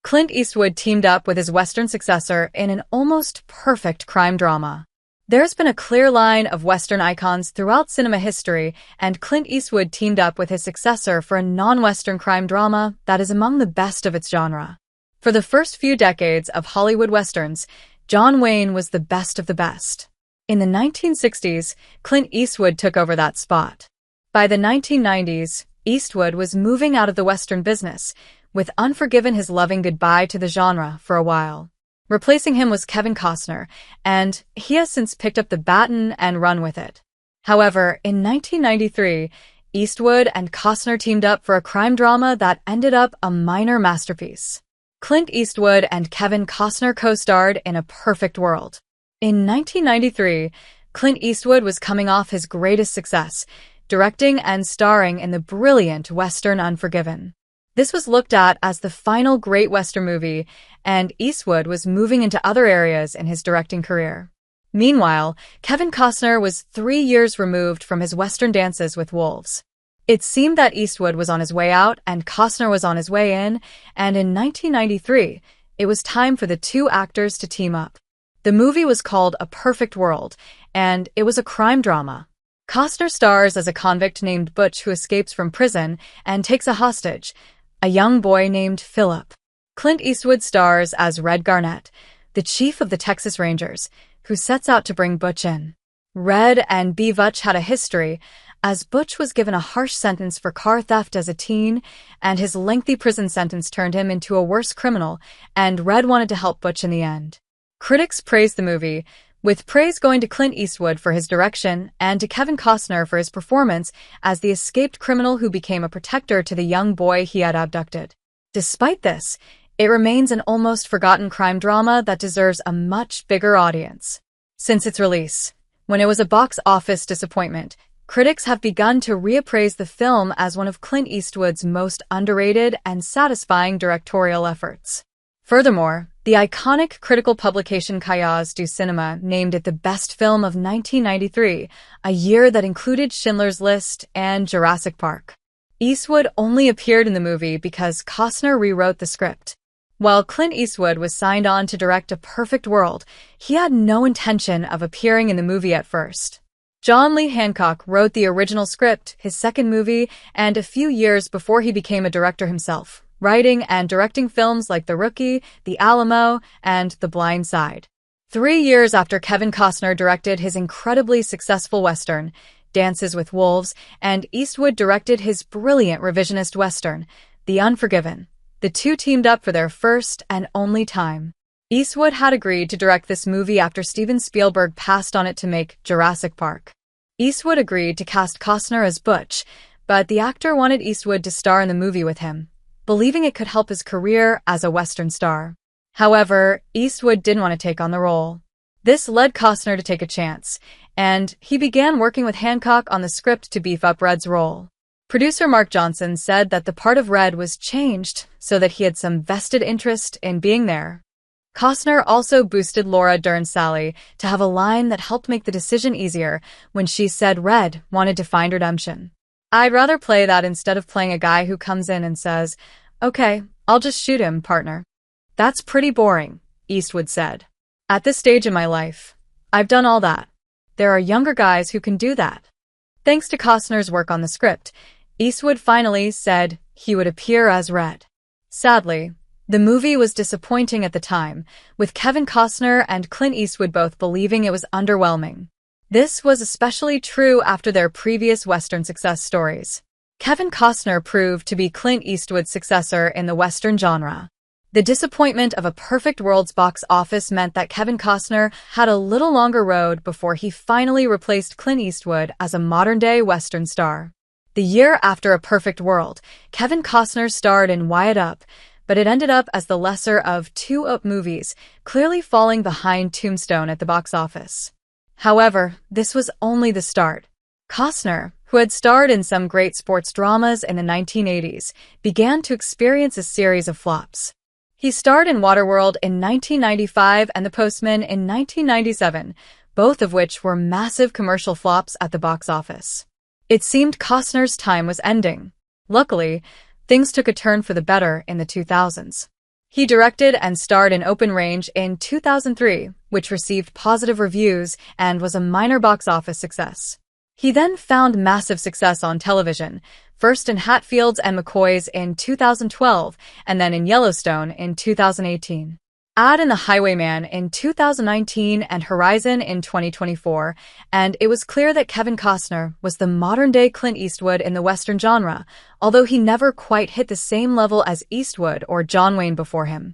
Clint Eastwood teamed up with his Western successor in an almost perfect crime drama. There's been a clear line of Western icons throughout cinema history, and Clint Eastwood teamed up with his successor for a non-Western crime drama that is among the best of its genre. For the first few decades of Hollywood Westerns, John Wayne was the best of the best. In the 1960s, Clint Eastwood took over that spot. By the 1990s, Eastwood was moving out of the Western business, with Unforgiven his loving goodbye to the genre for a while. Replacing him was Kevin Costner, and he has since picked up the baton and run with it. However, in 1993, Eastwood and Costner teamed up for a crime drama that ended up a minor masterpiece. Clint Eastwood and Kevin Costner co-starred in A Perfect World. In 1993, Clint Eastwood was coming off his greatest success, directing and starring in the brilliant Western Unforgiven. This was looked at as the final great Western movie, and Eastwood was moving into other areas in his directing career. Meanwhile, Kevin Costner was 3 years removed from his Western dances with wolves. It seemed that Eastwood was on his way out and Costner was on his way in, and in 1993, it was time for the two actors to team up. The movie was called A Perfect World, and it was a crime drama. Costner stars as a convict named Butch who escapes from prison and takes a hostage, a young boy named Philip. Clint Eastwood stars as Red Garnett, the chief of the Texas Rangers, who sets out to bring Butch in. Red and Butch had a history, as Butch was given a harsh sentence for car theft as a teen, and his lengthy prison sentence turned him into a worse criminal, and Red wanted to help Butch in the end. Critics praised the movie, with praise going to Clint Eastwood for his direction and to Kevin Costner for his performance as the escaped criminal who became a protector to the young boy he had abducted. Despite this, it remains an almost forgotten crime drama that deserves a much bigger audience. Since its release, when it was a box office disappointment, critics have begun to reappraise the film as one of Clint Eastwood's most underrated and satisfying directorial efforts. Furthermore, the iconic critical publication Cahiers du Cinéma named it the best film of 1993, a year that included Schindler's List and Jurassic Park. Eastwood only appeared in the movie because Costner rewrote the script. While Clint Eastwood was signed on to direct A Perfect World, he had no intention of appearing in the movie at first. John Lee Hancock wrote the original script, his second movie, and a few years before he became a director himself, writing and directing films like The Rookie, The Alamo, and The Blind Side. 3 years after Kevin Costner directed his incredibly successful Western, Dances with Wolves, and Eastwood directed his brilliant revisionist Western, The Unforgiven, the two teamed up for their first and only time. Eastwood had agreed to direct this movie after Steven Spielberg passed on it to make Jurassic Park. Eastwood agreed to cast Costner as Butch, but the actor wanted Eastwood to star in the movie with him, believing it could help his career as a Western star. However, Eastwood didn't want to take on the role. This led Costner to take a chance, and he began working with Hancock on the script to beef up Red's role. Producer Mark Johnson said that the part of Red was changed so that he had some vested interest in being there. Costner also boosted Laura Dern's Sally to have a line that helped make the decision easier when she said Red wanted to find redemption. "I'd rather play that instead of playing a guy who comes in and says, 'Okay, I'll just shoot him, partner.' That's pretty boring," Eastwood said. "At this stage in my life, I've done all that. There are younger guys who can do that." Thanks to Costner's work on the script, Eastwood finally said he would appear as Red. Sadly, the movie was disappointing at the time, with Kevin Costner and Clint Eastwood both believing it was underwhelming. This was especially true after their previous Western success stories. Kevin Costner proved to be Clint Eastwood's successor in the Western genre. The disappointment of A Perfect World's box office meant that Kevin Costner had a little longer road before he finally replaced Clint Eastwood as a modern-day Western star. The year after A Perfect World, Kevin Costner starred in Wyatt Up, but it ended up as the lesser of two Up movies, clearly falling behind Tombstone at the box office. However, this was only the start. Costner, who had starred in some great sports dramas in the 1980s, began to experience a series of flops. He starred in Waterworld in 1995 and The Postman in 1997, both of which were massive commercial flops at the box office. It seemed Costner's time was ending. Luckily, things took a turn for the better in the 2000s. He directed and starred in Open Range in 2003, which received positive reviews and was a minor box office success. He then found massive success on television, first in Hatfields and McCoys in 2012 and then in Yellowstone in 2018. Add in The Highwayman in 2019 and Horizon in 2024, and it was clear that Kevin Costner was the modern-day Clint Eastwood in the Western genre, although he never quite hit the same level as Eastwood or John Wayne before him.